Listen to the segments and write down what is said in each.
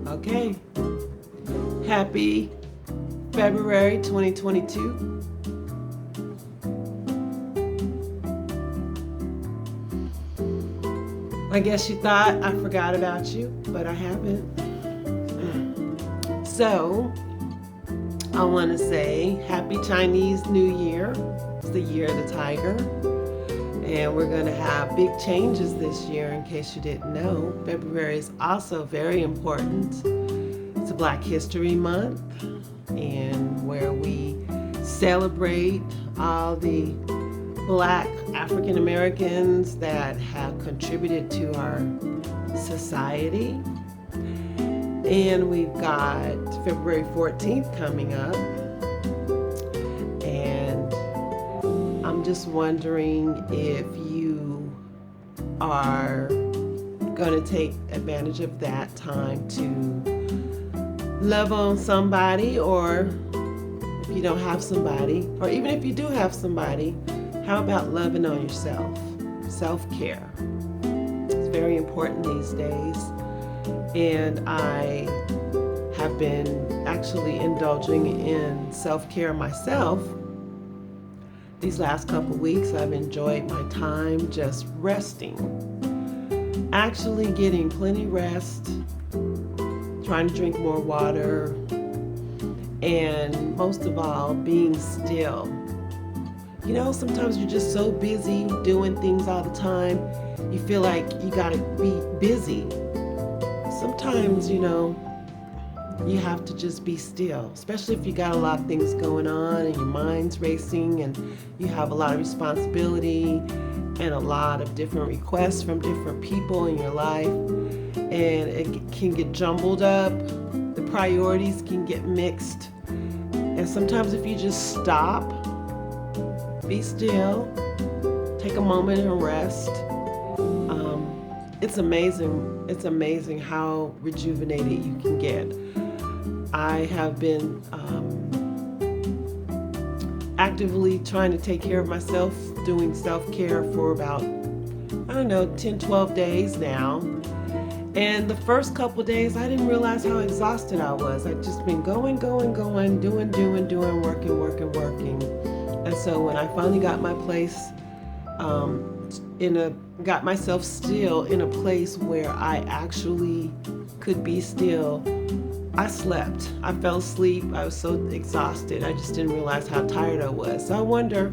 Okay. Happy February 2022. I guess you thought I forgot about you, but I haven't. So, I want to say Happy Chinese New Year. It's the year of the tiger. And we're going to have big changes this year, in case you didn't know. February is also very important. It's a Black History Month, and where we celebrate all the Black African Americans that have contributed to our society. And we've got February 14th coming up. And I'm just wondering if you are going to take advantage of that time to love on somebody, or if you don't have somebody, or even if you do have somebody, how about loving on yourself? Self-care. It's very important these days. And I have been actually indulging in self-care myself. These last couple weeks, I've enjoyed my time just resting. Actually getting plenty rest, trying to drink more water, and most of all, being still. You know, sometimes you're just so busy doing things all the time, you feel like you gotta be busy. Sometimes, you have to just be still, especially if you got a lot of things going on and your mind's racing and you have a lot of responsibility and a lot of different requests from different people in your life, and it can get jumbled up. The priorities can get mixed. And sometimes if you just stop, be still, take a moment and rest, it's amazing how rejuvenated you can get. I have been actively trying to take care of myself, doing self-care for about, 10, 12 days now. And the first couple days, I didn't realize how exhausted I was. I'd just been going, doing, working. And so when I finally got my place, got myself still in a place where I actually could be still, I slept. I fell asleep. I was so exhausted. I just didn't realize how tired I was. So I wonder,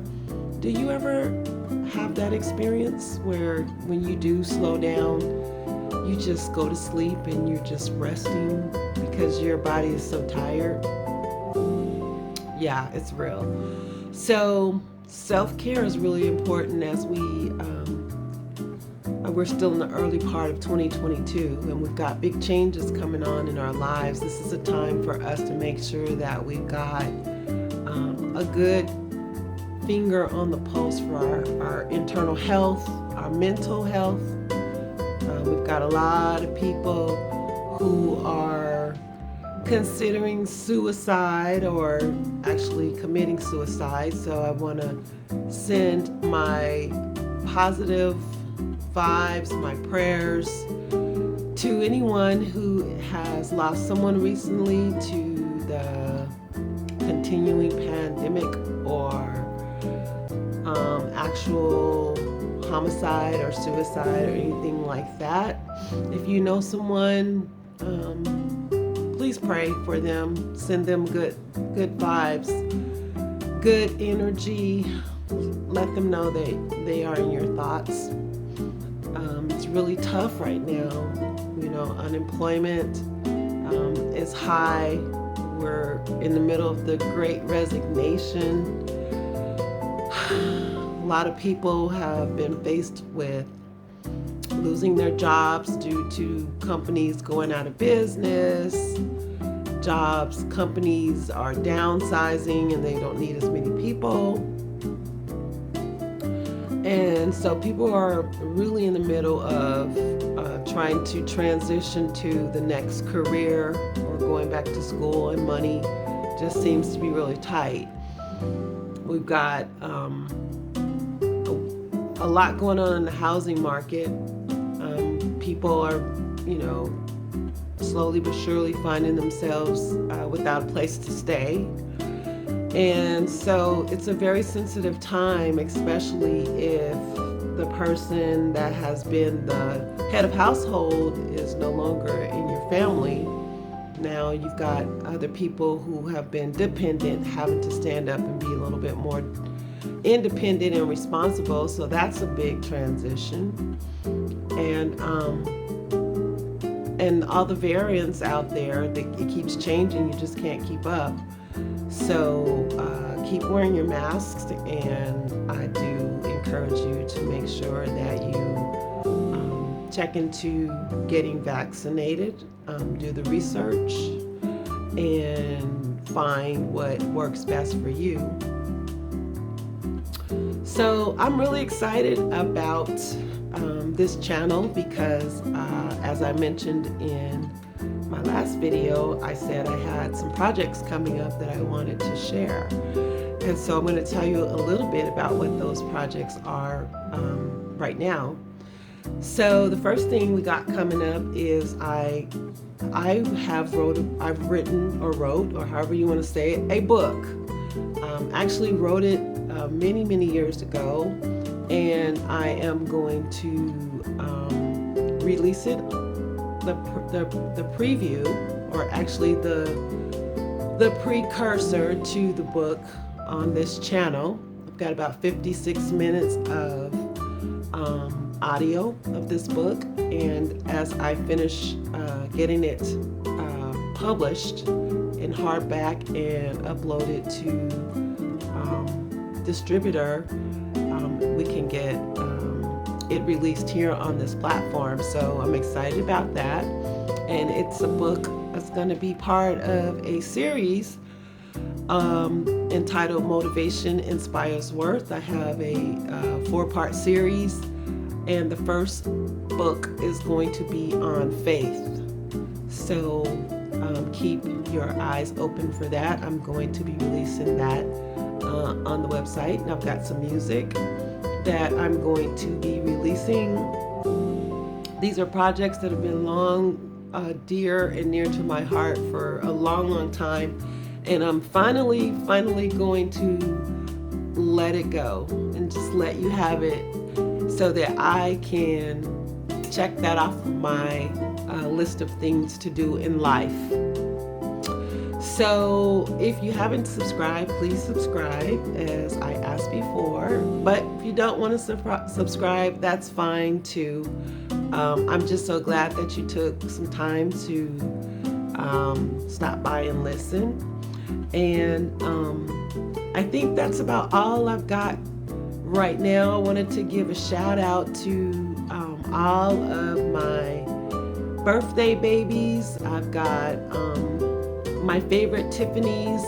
do you ever have that experience where when you do slow down, you just go to sleep and you're just resting because your body is so tired? Yeah, it's real. So self-care is really important as we're still in the early part of 2022, and we've got big changes coming on in our lives. This is a time for us to make sure that we've got a good finger on the pulse for our internal health, our mental health. We've got a lot of people who are considering suicide or actually committing suicide. So I want to send my positive vibes, my prayers to anyone who has lost someone recently to the continuing pandemic or actual homicide or suicide or anything like that. If you know someone, please pray for them. Send them good vibes, good energy. Let them know they are in your thoughts. It's really tough right now. Unemployment is high. We're in the middle of the Great Resignation. A lot of people have been faced with losing their jobs due to companies going out of business. Companies are downsizing and they don't need as many people. And so people are really in the middle of trying to transition to the next career or going back to school, and money just seems to be really tight. We've got a lot going on in the housing market. People are, slowly but surely finding themselves without a place to stay. And so it's a very sensitive time, especially if the person that has been the head of household is no longer in your family. Now you've got other people who have been dependent having to stand up and be a little bit more independent and responsible. So that's a big transition. And all the variants out there, it keeps changing. You just can't keep up. So keep wearing your masks, and I do encourage you to make sure that you check into getting vaccinated, do the research, and find what works best for you. So I'm really excited about this channel because as I mentioned in my last video, I said I had some projects coming up that I wanted to share. And so I'm going to tell you a little bit about what those projects are right now. So the first thing we got coming up is I've written or wrote, or however you want to say it, a book. Actually wrote it many years ago, and I am going to release it, the preview, or actually the precursor to the book on this channel. I've got about 56 minutes of audio of this book, and as I finish getting it published in hardback and uploaded to distributor, we can get it released here on this platform. So I'm excited about that, and it's a book that's going to be part of a series entitled Motivation Inspires Worth. I have a 4-part series, and the first book is going to be on faith. So keep your eyes open for that. I'm going to be releasing that on the website, and I've got some music that I'm going to be releasing. These are projects that have been dear and near to my heart for a long time, and I'm finally going to let it go and just let you have it, so that I can check that off of my list of things to do in life. So if you haven't subscribed, please subscribe, as I asked before. But if you don't want to subscribe, that's fine too. I'm just so glad that you took some time to stop by and listen. And I think that's about all I've got right now. I wanted to give a shout out to all of my birthday babies. I've got my favorite Tiffany's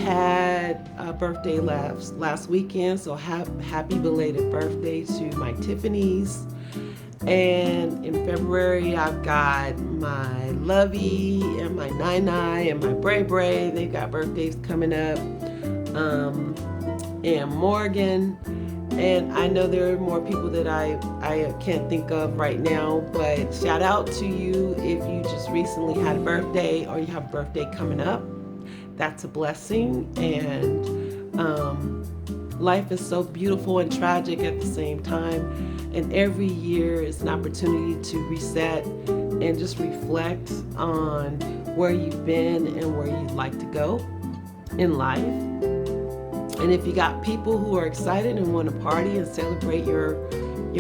had a birthday last weekend, so happy belated birthday to my Tiffany's. And in February, I've got my Lovey and my Nai and my Bray Bray. They've got birthdays coming up. And Morgan. And I know there are more people that I can't think of right now, but shout out to you if you just recently had a birthday or you have a birthday coming up. That's a blessing, and life is so beautiful and tragic at the same time, and every year is an opportunity to reset and just reflect on where you've been and where you'd like to go in life. And if you got people who are excited and want to party and celebrate your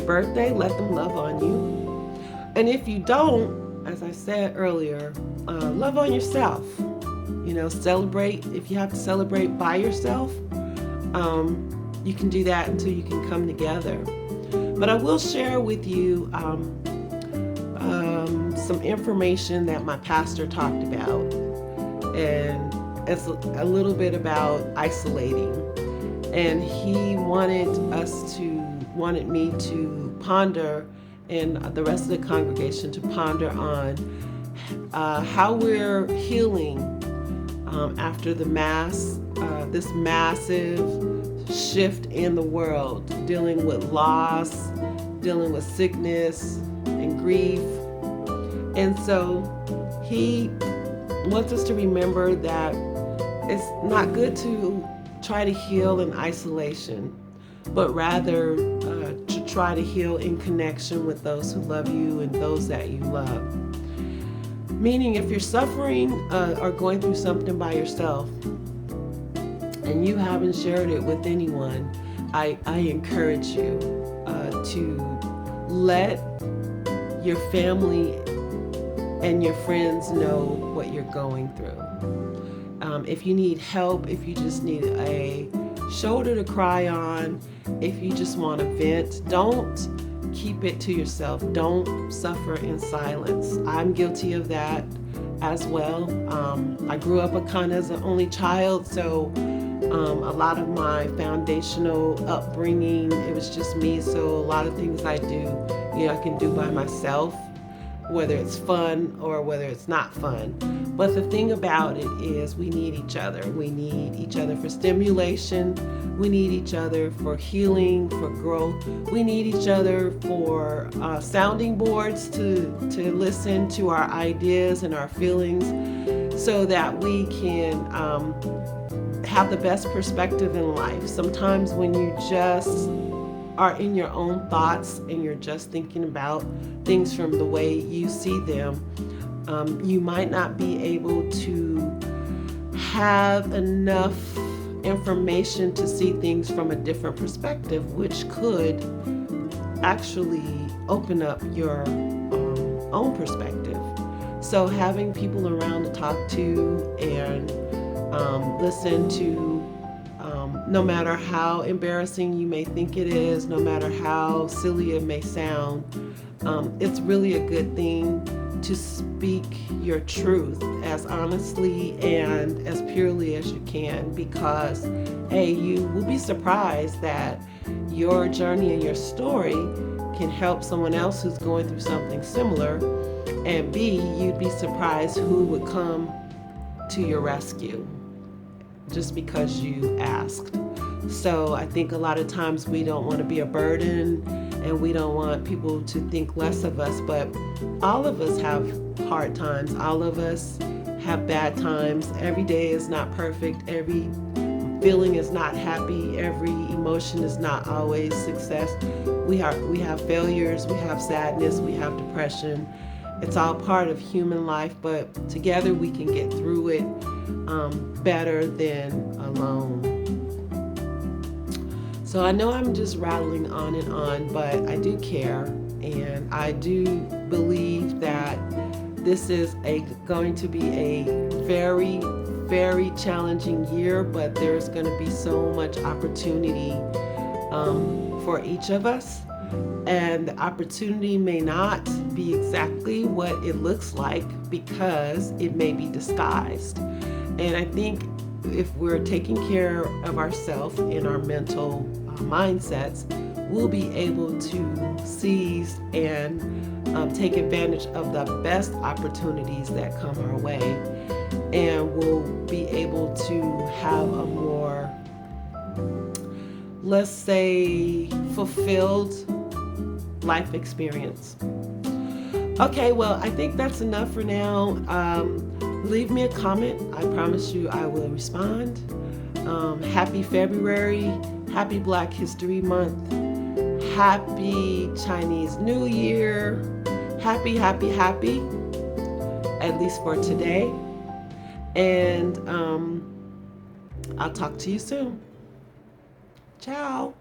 birthday, let them love on you. And if you don't, as I said earlier, love on yourself. You know, celebrate. If you have to celebrate by yourself, you can do that until you can come together. But I will share with you some information that my pastor talked about, and it's a little bit about isolating. And he wanted me to ponder, and the rest of the congregation to ponder on how we're healing after this massive shift in the world, dealing with loss, dealing with sickness and grief. And so He wants us to remember that it's not good to try to heal in isolation, but rather to try to heal in connection with those who love you and those that you love. Meaning, if you're suffering or going through something by yourself and you haven't shared it with anyone, I encourage you to let your family and your friends know what you're going through. If you need help, if you just need a shoulder to cry on, if you just want to vent, don't keep it to yourself. Don't suffer in silence. I'm guilty of that as well. I grew up a kind of as an only child, so a lot of my foundational upbringing, it was just me. So a lot of things I do, I can do by myself, whether it's fun or whether it's not fun. But the thing about it is we need each other. We need each other for stimulation. We need each other for healing, for growth. We need each other for sounding boards to listen to our ideas and our feelings so that we can have the best perspective in life. Sometimes when you just are in your own thoughts and you're just thinking about things from the way you see them, you might not be able to have enough information to see things from a different perspective, which could actually open up your own perspective. So having people around to talk to and listen to, no matter how embarrassing you may think it is, no matter how silly it may sound, it's really a good thing to speak your truth as honestly and as purely as you can, because A, you will be surprised that your journey and your story can help someone else who's going through something similar, and B, you'd be surprised who would come to your rescue just because you asked. So I think a lot of times we don't want to be a burden and we don't want people to think less of us, but all of us have hard times. All of us have bad times. Every day is not perfect. Every feeling is not happy. Every emotion is not always success. We have failures, we have sadness, we have depression. It's all part of human life, but together we can get through it better than alone. So I know I'm just rattling on and on, but I do care, and I do believe that this is going to be a very, very challenging year, but there's going to be so much opportunity for each of us. And the opportunity may not be exactly what it looks like because it may be disguised. And I think if we're taking care of ourselves in our mental mindsets, we'll be able to seize and take advantage of the best opportunities that come our way. And we'll be able to have a more, let's say, fulfilled life experience. Okay, well, I think that's enough for now. Leave me a comment. I promise you I will respond. Happy February. Happy Black History Month. Happy Chinese New Year. Happy, happy, happy. At least for today. And I'll talk to you soon. Ciao.